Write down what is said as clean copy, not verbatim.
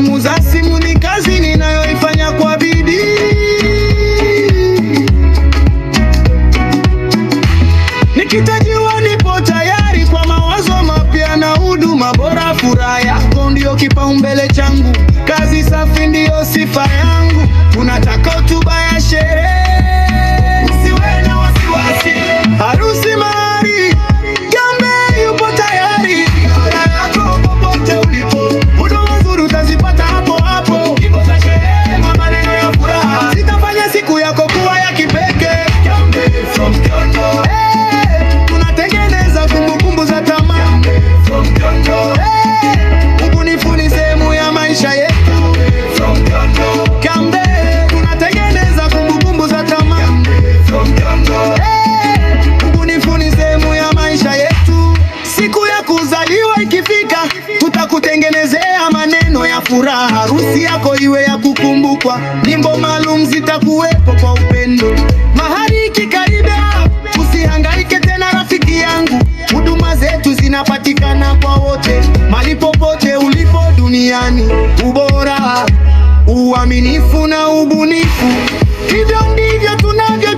Programu za simu ni kazi ninayoifanya kwa bidii. Nikitajiwa nipo tayari kwa mawazo mapya na huduma bora. Furaha yako ndio kipaumbele changu, kazi safi ndio sifa yangu. Tunataka hotuba ya sherehe, usiwe na wasiwasi. Harusi mahari, Gambe yupo tayari. Furaha yako popote ulipo, huduma nzuri utazipata hapo hapo. Nyimbo za sherehe na maneno ya furaha zitafanya siku yako kuwa ya kipekee. Gambe from Kyoto, tunatengeneza kumbukumbu za tamaa. Gambe from Kyoto, ubunifu ni sehemu ya maisha yetu. From Kyoto, Gambe tunatengeneza kumbukumbu za tamaa. From Kyoto, ubunifu ni sehemu ya maisha yetu. Siku ya kuzaliwa ikifika, tutakutengenezea maneno ya furaha. Harusi yako iwe ya kukumbukwa, nyimbo maalum zitakuwepo kwa upendo. Mahari ikikaribia, usihangaike tena rafiki yangu, huduma zetu zinapatikana kwa wote, mahali popote ulipo duniani. Ubora, uaminifu na ubunifu, hivyo ndivyo tunavyo